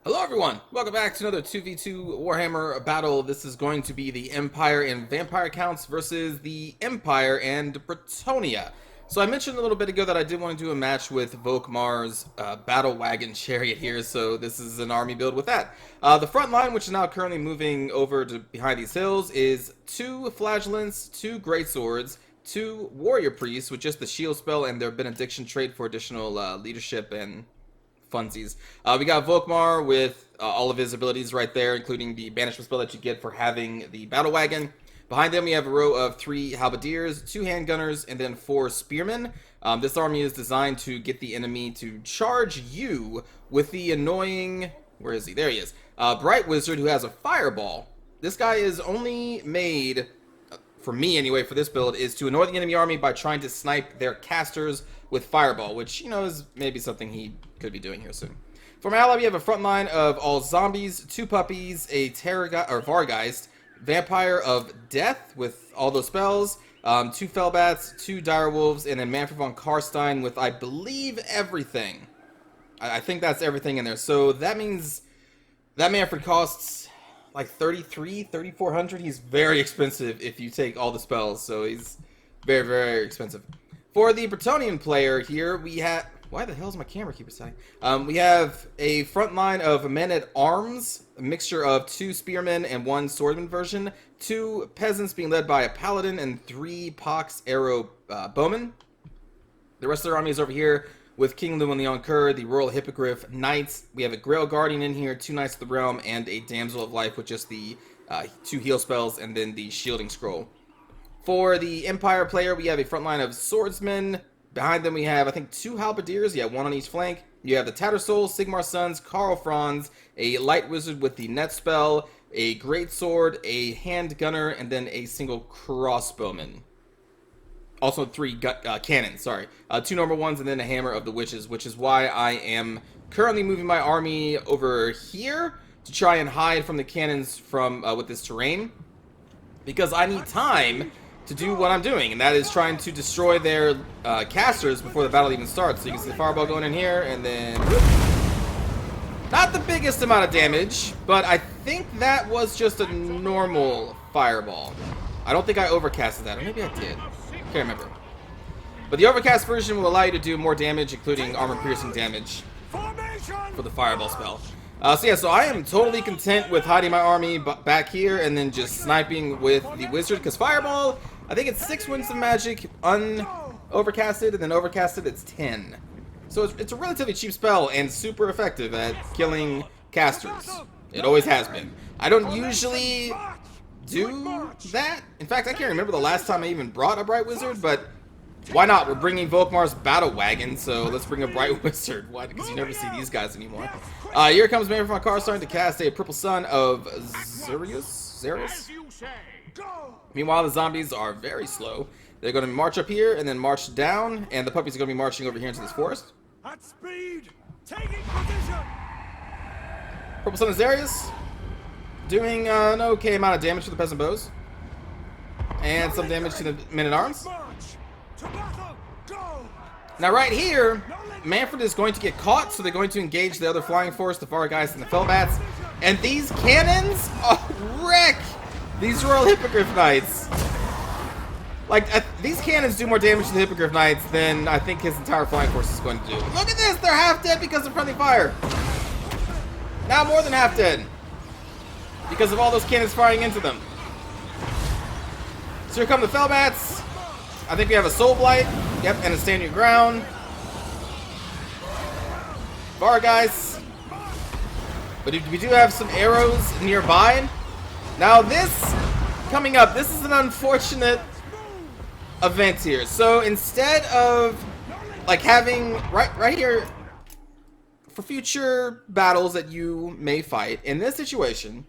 Hello everyone, welcome back to another 2v2 Warhammer battle. This is going to be the Empire and Vampire Counts versus the Empire and Bretonnia. So I mentioned a little bit ago that I did want to do a match with Volkmar's Battle Wagon Chariot here, so this is an army build with that. The front line, which is now currently moving over to behind these hills, is 2 Flagellants, 2 Greatswords, 2 Warrior Priests with just the shield spell and their Benediction trait for additional leadership and funsies. We got Volkmar with all of his abilities right there, including the banishment spell that you get for having the battle wagon. Behind them, we have a row of 3 halberdiers, 2 handgunners, and then 4 spearmen. This army is designed to get the enemy to charge you with the annoying... Where is he? There he is. Bright Wizard, who has a fireball. This guy is only made... for me anyway, for this build, is to annoy the enemy army by trying to snipe their casters with fireball, which, you know, is maybe something he could be doing here soon. For my ally, we have a front line of all zombies, 2 puppies, a Vargeist, Vampire of Death with all those spells, 2 Fellbats, 2 Direwolves, and then Manfred von Karstein with, I believe, everything. I think that's everything in there. So that means that Manfred costs like 3,400. He's very expensive if you take all the spells, so he's very, very expensive. For the Bretonian player here, we have... Why the hell is my camera keep deciding? We have a front line of men-at-arms, a mixture of 2 spearmen and 1 swordsman version, 2 peasants being led by a paladin, and 3 pox arrow bowmen. The rest of the army is over here with King Llewellyn the Onker, the Royal Hippogriff Knights. We have a Grail Guardian in here, 2 Knights of the Realm, and a Damsel of Life with just the 2 heal spells and then the Shielding Scroll. For the Empire player, we have a front line of swordsmen. Behind them, we have, I think, 2 halberdiers. Yeah, 1 on each flank. You have the Tattersoul, Sigmar Sons, Karl Franz, a Light Wizard with the Net Spell, a Great Sword, a Hand Gunner, and then a single Crossbowman. Also 3 cannons, sorry. 2 normal ones, and then a Hammer of the Witches, which is why I am currently moving my army over here to try and hide from the cannons from with this terrain. Because I need time to do what I'm doing, and that is trying to destroy their casters before the battle even starts. So you can see the fireball going in here, and then... Whoop. Not the biggest amount of damage, but I think that was just a normal fireball. I don't think I overcasted that, or maybe I did. Can't remember. But the overcast version will allow you to do more damage, including armor-piercing damage for the fireball spell. So I am totally content with hiding my army back here and then just sniping with the wizard, because fireball, I think it's 6 winds of magic overcasted, and then overcasted it's 10. So it's a relatively cheap spell and super effective at killing casters. It always has been. I don't usually do that. In fact, I can't remember the last time I even brought a Bright Wizard, but why not? We're bringing Volkmar's Battle Wagon, so let's bring a Bright Wizard. Why? Because you never see these guys anymore. Here comes Manfred von Karstein to cast a Purple Sun of Xerius. Meanwhile, the zombies are very slow. They're going to march up here and then march down, and the puppies are going to be marching over here into this forest. At speed, taking position. Purple Sun of Xerius doing an okay amount of damage to the peasant bows, and some damage to the men-at-arms. Now right here, Manfred is going to get caught, so they're going to engage the other flying force, the Vargeist and the Fellbats. And these cannons, wreck these Royal Hippogriff Knights. Like, these cannons do more damage to the Hippogriff Knights than I think his entire flying force is going to do. Look at this, they're half dead because of friendly fire. Now more than half dead, because of all those cannons firing into them. So here come the Fellbats. I think we have a Soul Blight. Yep, and a Stand Your Ground. Vargeist. But we do have some arrows nearby. Now this, coming up, this is an unfortunate event here. So instead of, like, having, right here, for future battles that you may fight, in this situation,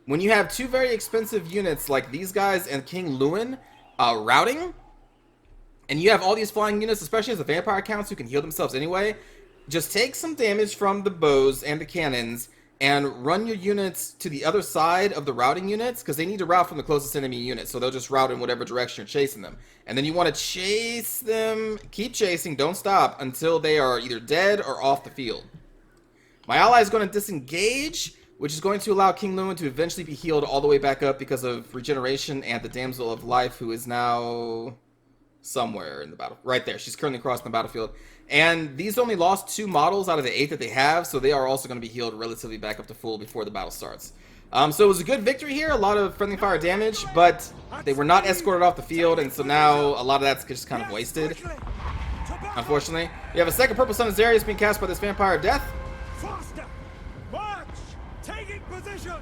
when you have 2 very expensive units like these guys and King Llewellyn routing, and you have all these flying units, especially as the vampire counts who can heal themselves anyway, just take some damage from the bows and the cannons and run your units to the other side of the routing units, because they need to route from the closest enemy unit, so they'll just route in whatever direction you're chasing them. And then you want to chase them, keep chasing, don't stop, until they are either dead or off the field. My ally is going to disengage, which is going to allow King Lewin to eventually be healed all the way back up because of regeneration and the Damsel of Life, who is now somewhere in the battle. Right there. She's currently crossing the battlefield. And these only lost 2 models out of the 8 that they have, so they are also going to be healed relatively back up to full before the battle starts. So it was a good victory here, a lot of friendly fire damage, but they were not escorted off the field, and so now a lot of that's just kind of wasted, unfortunately. We have a second Purple Sun Azarius being cast by this Vampire of Death. Faster! March! Taking position!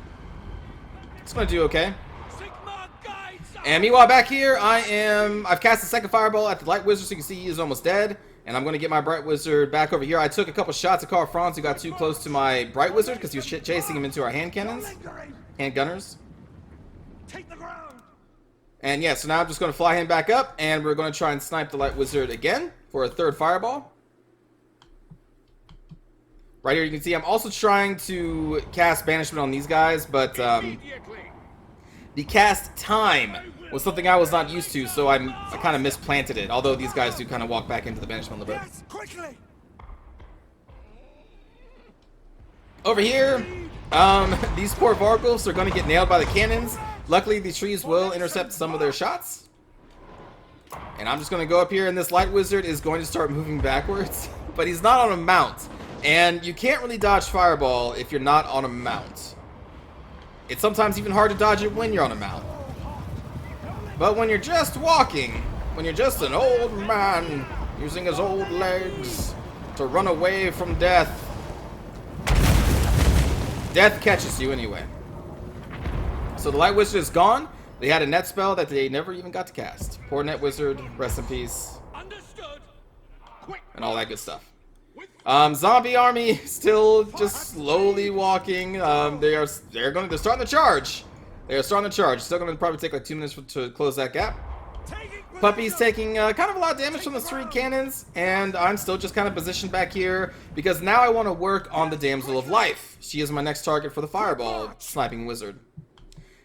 It's going to do okay. And meanwhile, back here, I've cast the second Fireball at the Light Wizard, so you can see he is almost dead. And I'm going to get my Bright Wizard back over here. I took a couple shots at Karl Franz, who got too close to my Bright Wizard because he was chasing him into our hand cannons. Hand gunners. Take the ground. And yeah, so now I'm just going to fly him back up, and we're going to try and snipe the Light Wizard again for a third Fireball. Right here you can see I'm also trying to cast Banishment on these guys, but the cast time was something I was not used to, so I kind of misplanted it, although these guys do kind of walk back into the Banishment a little bit. Yes, quickly. Over here, these poor Vargulfs are going to get nailed by the cannons. Luckily, these trees will intercept some of their shots. And I'm just going to go up here, and this Light Wizard is going to start moving backwards, but he's not on a mount. And you can't really dodge Fireball if you're not on a mount. It's sometimes even hard to dodge it when you're on a mount. But when you're just walking, when you're just an old man using his old legs to run away from death, death catches you anyway. So the Light Wizard is gone. They had a net spell that they never even got to cast. Poor Net Wizard, rest in peace. And all that good stuff. Zombie army still just slowly walking. They're starting to charge. They're starting to charge. Still going to probably take like 2 minutes to close that gap. Puppy's taking kind of a lot of damage from the 3 cannons, and I'm still just kind of positioned back here because now I want to work on the Damsel of Life. She is my next target for the Fireball sniping wizard.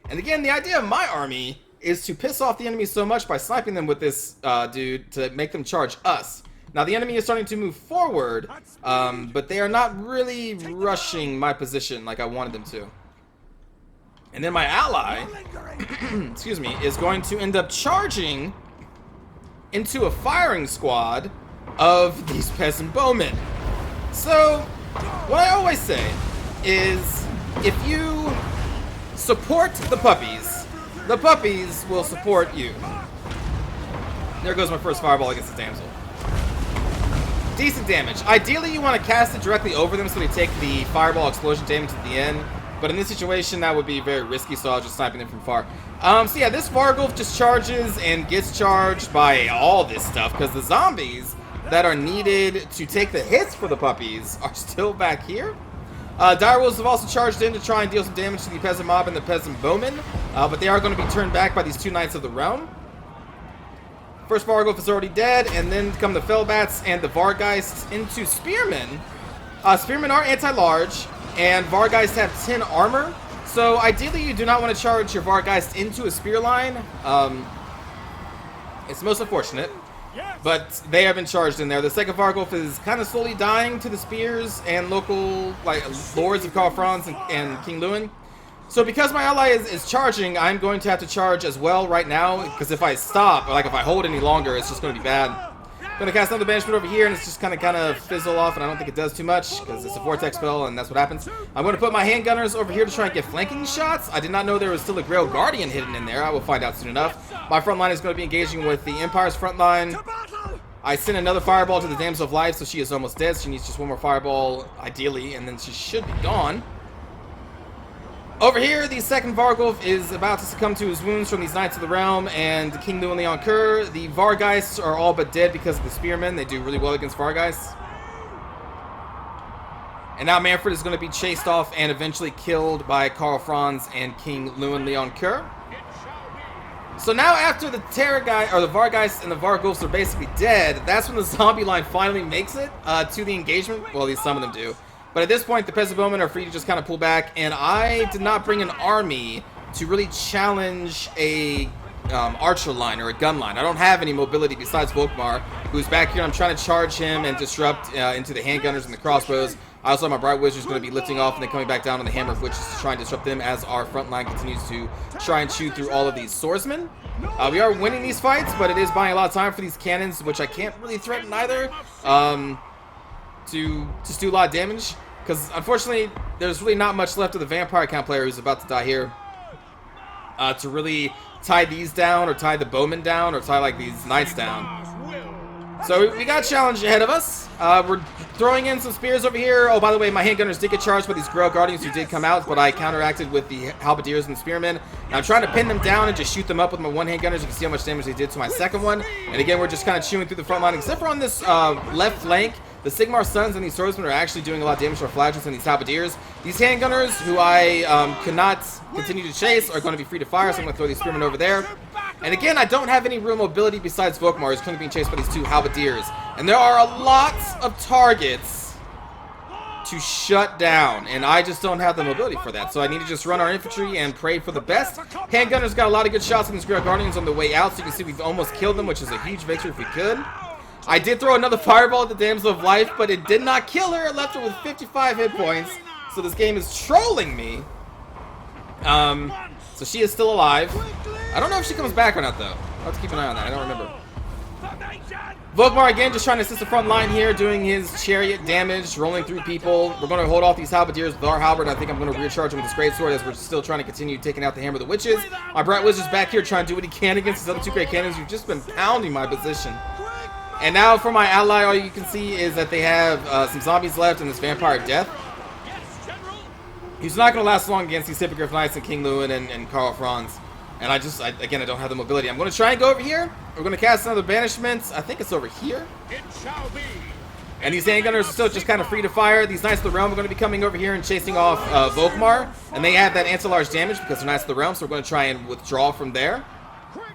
And again, the idea of my army is to piss off the enemy so much by sniping them with this dude to make them charge us. Now the enemy is starting to move forward, but they are not really rushing my position like I wanted them to. And then my ally, excuse me, is going to end up charging into a firing squad of these peasant bowmen. So, what I always say is, if you support the puppies will support you. There goes my first Fireball against the Damsel. Decent damage. Ideally, you want to cast it directly over them so they take the Fireball explosion damage at the end. But in this situation, that would be very risky, so I was just sniping them from far. So yeah, this Vargulf just charges and gets charged by all this stuff, because the zombies that are needed to take the hits for the puppies are still back here. Direwolves have also charged in to try and deal some damage to the peasant mob and the peasant bowmen, but they are going to be turned back by these 2 Knights of the Realm. First Vargulf is already dead, and then come the Fellbats and the Vargeists into Spearmen. Spearmen are anti-large, and Vargeists have 10 armor, so ideally you do not want to charge your Vargeist into a spear line. It's most unfortunate, but they have been charged in there. The second Vargulf is kind of slowly dying to the spears and local lords of Karl Franz and King Lewin. So because my ally is charging, I'm going to have to charge as well right now, because if I stop, or if I hold any longer, it's just going to be bad. I'm going to cast another banishment over here, and it's just kind of fizzle off, and I don't think it does too much, because it's a vortex spell, and that's what happens. I'm going to put my handgunners over here to try and get flanking shots. I did not know there was still a Grail Guardian hidden in there. I will find out soon enough. My front line is going to be engaging with the Empire's front line. I sent another Fireball to the Damsel of Life, so she is almost dead. She needs just one more Fireball, ideally, and then she should be gone. Over here, the second Vargulf is about to succumb to his wounds from these Knights of the Realm and King Lewin Leon Kerr. The Vargeists are all but dead because of the Spearmen. They do really well against Vargeists. And now Manfred is going to be chased off and eventually killed by Karl Franz and King Lewin Leon Kerr. So now after the the Vargeists and the Vargulfs are basically dead, that's when the zombie line finally makes it to the engagement. Well, at least some of them do. But at this point, the peasant bowmen are free to just kind of pull back, and I did not bring an army to really challenge a archer line or a gun line. I don't have any mobility besides Volkmar, who's back here. I'm trying to charge him and disrupt into the handgunners and the crossbows. I also have my Bright Wizards going to be lifting off and then coming back down on the Hammer of Witches to try and disrupt them as our front line continues to try and chew through all of these swordsmen. We are winning these fights, but it is buying a lot of time for these cannons, which I can't really threaten either, to just do a lot of damage. Because, unfortunately, there's really not much left of the Vampire Count player who's about to die here to really tie these down, or tie the Bowmen down, or tie, like, these Knights down. So we got a challenge ahead of us. We're throwing in some spears over here. Oh, by the way, my handgunners did get charged by these Grail Guardians who did come out, but I counteracted with the Halberdiers and the Spearmen. And I'm trying to pin them down and just shoot them up with my one handgunners. You can see how much damage they did to my second one. And again, we're just kind of chewing through the front line, except for on this left flank. The Sigmar Sons and these swordsmen are actually doing a lot of damage to our Flagellants and these Halberdiers. These handgunners, who I could not continue to chase, are going to be free to fire, so I'm going to throw these Spearmen over there. And again, I don't have any real mobility besides Volkmar, who's currently being chased by these two Halberdiers. And there are a lot of targets to shut down, and I just don't have the mobility for that. So I need to just run our infantry and pray for the best. Handgunners got a lot of good shots on these Grail Guardians on the way out, so you can see we've almost killed them, which is a huge victory if we could. I did throw another fireball at the Damsel of Life, but it did not kill her. It left her with 55 hit points. So this game is trolling me. So she is still alive. I don't know if she comes back or not, though. I'll have to keep an eye on that. I don't remember. Volkmar, again, just trying to assist the front line here, doing his chariot damage, rolling through people. We're going to hold off these Halberdiers with our halberd. I think I'm going to recharge him with this greatsword as we're still trying to continue taking out the Hammer of the Witches. My Bright Wizard's back here trying to do what he can against these other two great cannons who've just been pounding my position. And now for my ally, all you can see is that they have some zombies left and this Vampire Death. He's not going to last long against these Hippogriff Knights and King Lewin and Karl Franz. And again, I don't have the mobility. I'm going to try and go over here. We're going to cast another banishment. I think it's over here. It shall be. And these handgunners are still just kind of free to fire. These Knights of the Realm are going to be coming over here and chasing off Volkmar. And they have that anti-large damage because they're Knights of the Realm, so we're going to try and withdraw from there.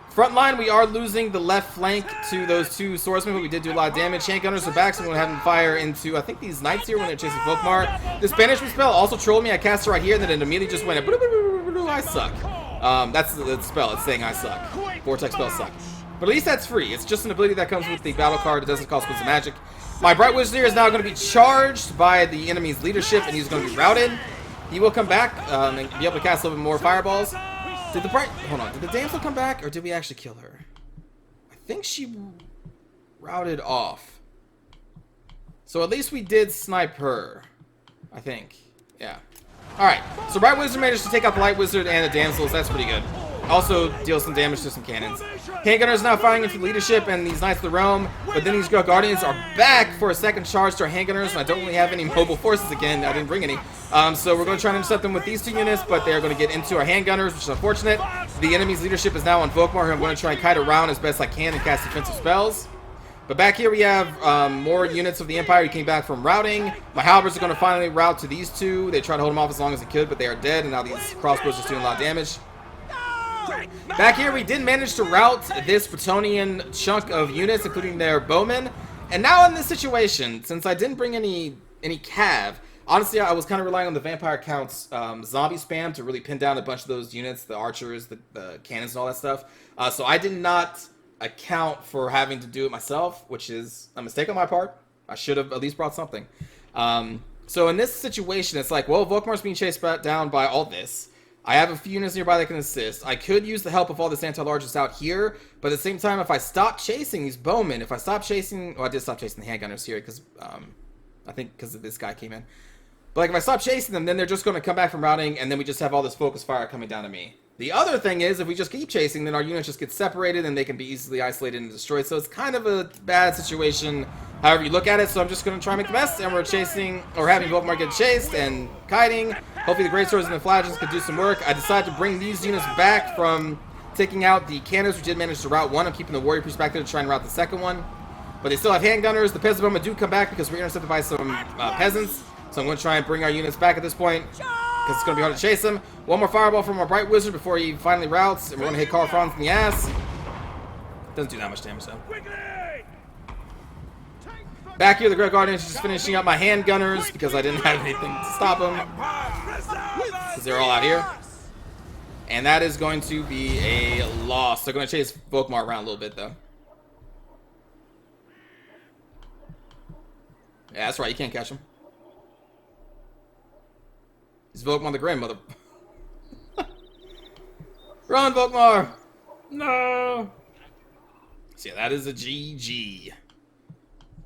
Front line, we are losing the left flank to those two swordsmen, but we did do a lot of damage. Handgunners are back, so I'm going to have them fire into, I think, these Knights here when they're chasing Volkmar. This banishment spell also trolled me. I cast it right here, and then it immediately just went, I suck. That's the spell. It's saying I suck. Vortex spells suck. But at least that's free. It's just an ability that comes with the battle card. It doesn't cost points of magic. My Bright Wizard here is now going to be charged by the enemy's leadership, and he's going to be routed. He will come back and be able to cast a little bit more fireballs. Did the Damsel come back, or did we actually kill her? I think she routed off. So at least we did snipe her. I think. Yeah. Alright, so Bright Wizard managed to take out the Light Wizard and the Damsels. That's pretty good. Also deals some damage to some cannons. Handgunners now firing into leadership and these Knights of the Realm, but then these Grail Guardians are back for a second charge to our handgunners, and I don't really have any mobile forces again. I didn't bring any. So we're going to try and intercept them with these two units, but they're going to get into our handgunners, which is unfortunate. The enemy's leadership is now on Volkmar, who I'm going to try and kite around as best I can and cast defensive spells. But back here we have more units of the Empire who came back from routing. My halberds are going to finally route to these two. They tried to hold them off as long as they could, but they are dead, and now these crossbows are doing a lot of damage. Back here we did manage to rout this Bretonnian chunk of units, including their bowmen. And now in this situation, since I didn't bring any cav, honestly I was kind of relying on the Vampire Count's zombie spam to really pin down a bunch of those units, the archers, the cannons, and all that stuff. So I did not account for having to do it myself, which is a mistake on my part. I should have at least brought something. So in this situation, it's like, well, Volkmar's being chased down by all this. I have a few units nearby that can assist. I could use the help of all this anti-largest out here, but at the same time, if I stop chasing these bowmen, if I stop chasing... Well, I did stop chasing the handgunners here, because I think because this guy came in. But like, if I stop chasing them, then they're just going to come back from routing, and then we just have all this focus fire coming down to me. The other thing is, if we just keep chasing, then our units just get separated, and they can be easily isolated and destroyed. So it's kind of a bad situation, however you look at it. So I'm just going to try and make the best, and we're chasing, or having Volkmar get chased and kiting. Hopefully the greatswords and the flagellants could do some work. I decided to bring these units back from taking out the cannons. We did manage to rout one. I'm keeping the warrior priest back there to try and rout the second one. But they still have handgunners. The peasant bowmen do come back because we're intercepted by some peasants. So I'm going to try and bring our units back at this point, because it's going to be hard to chase him. One more fireball from our Bright Wizard before he finally routs, and we're going to hit Karl Franz in the ass. Doesn't do that much damage, though. Back here, the Grail Guardians are just finishing up my handgunners, because I didn't have anything to stop them, because they're all out here. And that is going to be a loss. They're going to chase Volkmar around a little bit, though. Yeah, that's right, you can't catch him. He's Volkmar the grandmother. Run, Volkmar! No! So yeah, that is a GG.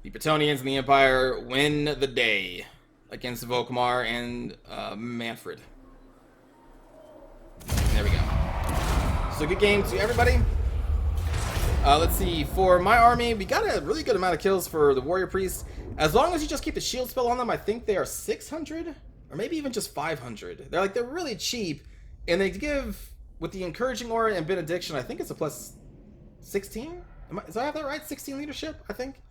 The Bretonnians and the Empire win the day against Volkmar and Manfred. There we go. So good game to everybody. Let's see, for my army, we got a really good amount of kills for the warrior priests. As long as you just keep the shield spell on them, I think they are 600 or maybe even just 500. They're really cheap, and they give, with the encouraging aura and benediction, I think it's a plus 16. Did I have that right? 16 leadership, I think.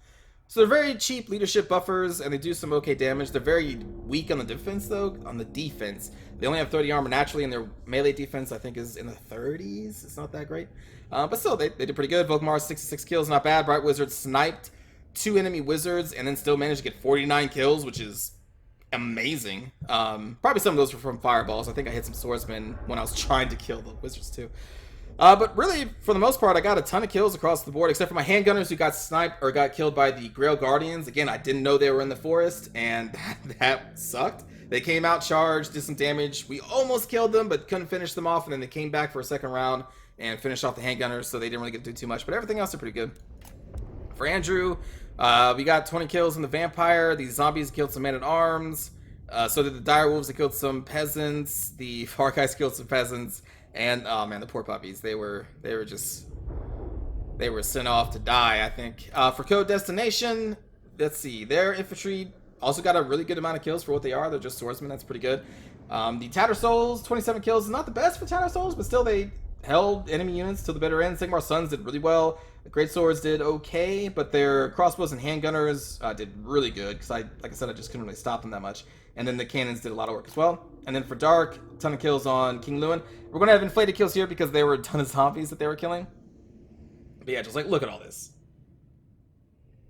So they're very cheap leadership buffers, and they do some okay damage. They're very weak on the defense, though. On the defense, they only have 30 armor naturally, and their melee defense, I think, is in the 30s. It's not that great, but still, they did pretty good. Volkmar 66 kills, not bad. Bright Wizard sniped 2 enemy wizards, and then still managed to get 49 kills, which is amazing. Probably some of those were from fireballs. I think I hit some swordsmen when I was trying to kill the wizards too. But really, for the most part, I got a ton of kills across the board, except for my handgunners who got sniped or got killed by the Grail Guardians. Again, I didn't know they were in the forest, and that sucked. They came out, charged, did some damage. We almost killed them, but couldn't finish them off, and then they came back for a second round and finished off the handgunners, so they didn't really get to do too much. But everything else is pretty good. For Andrew, we got 20 kills in the Vampire. These zombies killed some men-at-arms. So did the Dire Wolves. They killed some peasants. The Farkais killed some peasants. And oh man, the poor puppies. They were sent off to die, I think. For Code Destination, let's see. Their infantry also got a really good amount of kills for what they are. They're just swordsmen. That's pretty good. The Tattersouls, 27 kills is not the best for Tattersouls, but still they held enemy units till the bitter end. Sigmar's Sons did really well. The Great Swords did okay, but their crossbows and handgunners did really good because like I said, I just couldn't really stop them that much. And then the cannons did a lot of work as well. And then for Dark, a ton of kills on King Lewin. We're going to have inflated kills here because there were a ton of zombies that they were killing. But yeah, just like, look at all this.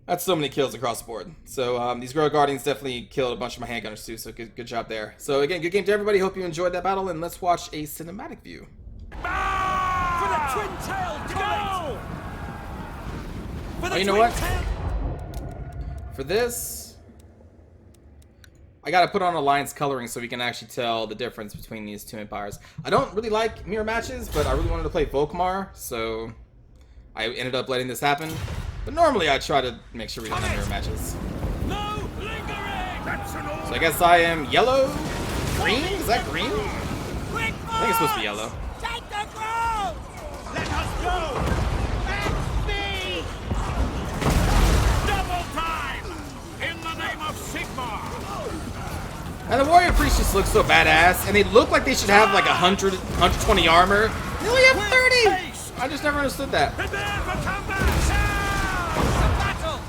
That's so many kills across the board. So these Grail Guardians definitely killed a bunch of my handgunners too, so good job there. So again, good game to everybody. Hope you enjoyed that battle, and let's watch a cinematic view. For the twin-tailed go! Oh, you know what? For this, I gotta put on Alliance coloring so we can actually tell the difference between these two empires. I don't really like mirror matches, but I really wanted to play Volkmar, so I ended up letting this happen. But normally I try to make sure we don't have mirror matches. No lingering! So I guess I am yellow? Green? Is that green? I think it's supposed to be yellow. Take the ground! Let us go! Let me! Double time! In the name of Sigmar! And the warrior priests just look so badass, and they look like they should have like 100, 120 armor. They only have 30! I just never understood that. Prepare for combat! Battle!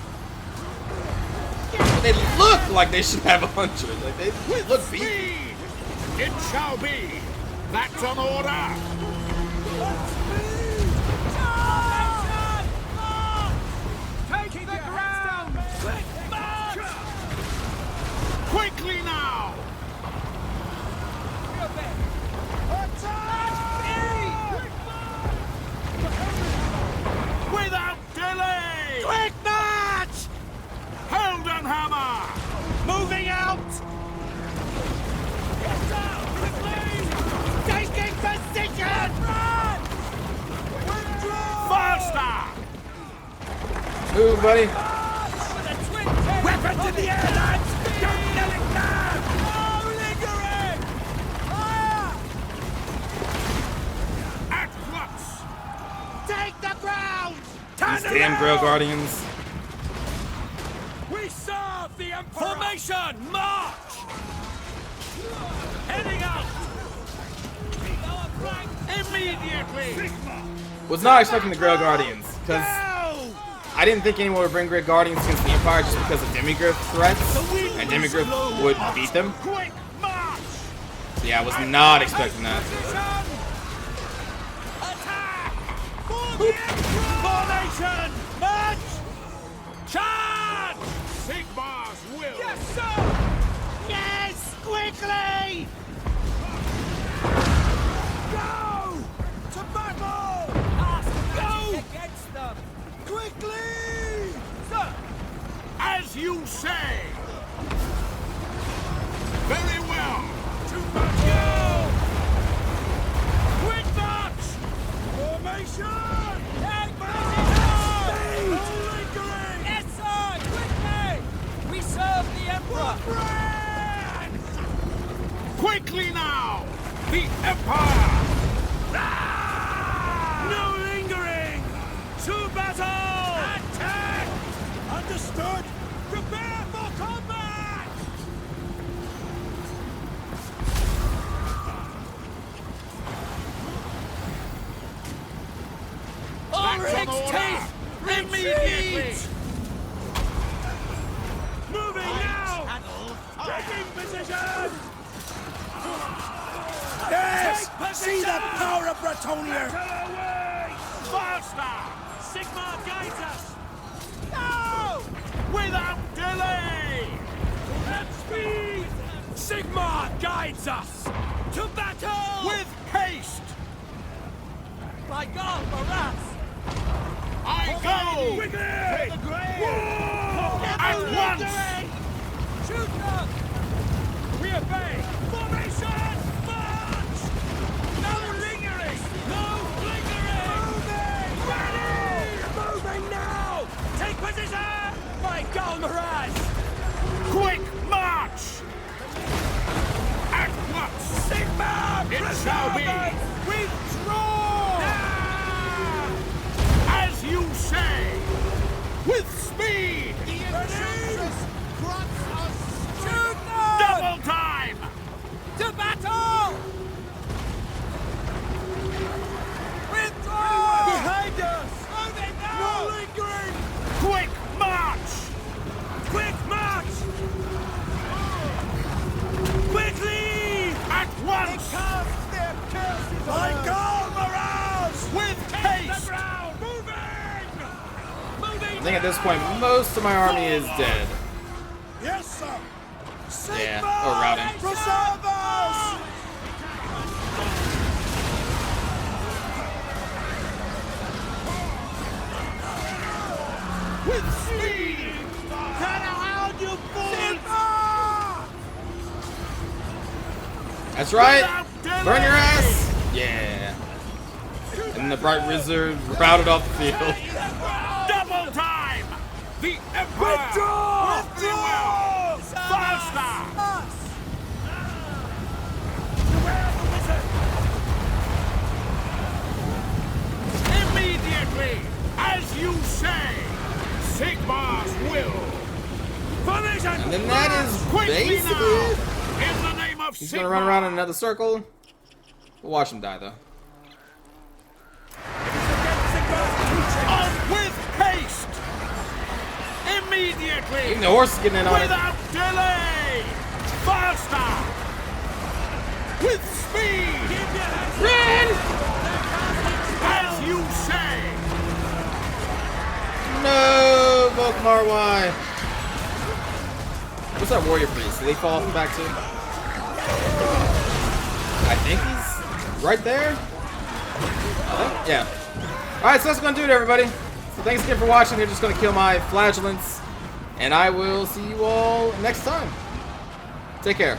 But they look like they should have 100. Like they look beefy. It shall be. That's an order. Taking the ground. Quickly now. Without delay. Quick march. Holden hammer. Moving out. Taking position! Run! Faster! Move, buddy. Weapons in the air, lads! Don't let it down! No lingering! Fire! At once! Take the ground! These damn Grail Guardians. We serve the Emperor! Formation! March! Heading out! Immediately! Was not expecting the Grail Guardians, because I didn't think anyone would bring Grail Guardians against the Empire just because of Demigryph threats, and Demigryph would beat them. Quick march! So yeah, I was not expecting that. Attack! Formation! March! Charge! Sigmar's will! Yes, sir! Yes! Quickly! Go! To battle! Go! Against them! Quickly! Sir! As you say! Very well! To battle! Quickly now! The Empire! Ah! No lingering! To battle! Attack! Understood! Prepare for combat! Ulrich's immediately! Moving now! Taking position! Yes! See the power of Bretonia! Away! Faster! Sigma guides us! No! Without delay! At speed! Sigma guides us! To battle! With haste! By God, Maras! I go! Quickly! To the grave! At once! Shoot them! We obey! Formation! March! No lingering! No lingering! Moving! Ready! Moving now! Take position! By God, Maras! Quick march! At once! Sigma! It shall be! Withdraw! Now! As you say! With speed! The enchantress grants us! Shoot them! Double time! To battle! Withdraw! Behind us! Moving now! No lingering! Quick march! Quick march! Quickly! At once! They cast their curses on us! God, Mirage! With haste! The ground! Moving! Moving! I think at this point, most of my army is dead. Yes, sir! Sigma! Yeah, or routing. Preserve us! With speed! Turn around, you fools! That's right. Without delay! Burn your ass. Yeah. And the Bright Wizard routed off the field. Double time! The Empire! Withdraw! Withdraw! Faster! Us! Beware the wizard! Immediately! As you say! Sigmar's will! Formation! And then that is Quickly basically now! it. In the name of He's Sigmar! gonna run around in another circle. We'll watch him die though. On with haste! Immediately! Even the horse is getting in on it. Without delay! Faster! With speed! Run! As you say! No, Volkmar, why? What's that warrior priest? Did he fall off the back too? I think he's right there. Yeah. Alright, so that's gonna do it, everybody. So thanks again for watching. They're just gonna kill my flagellants. And I will see you all next time. Take care.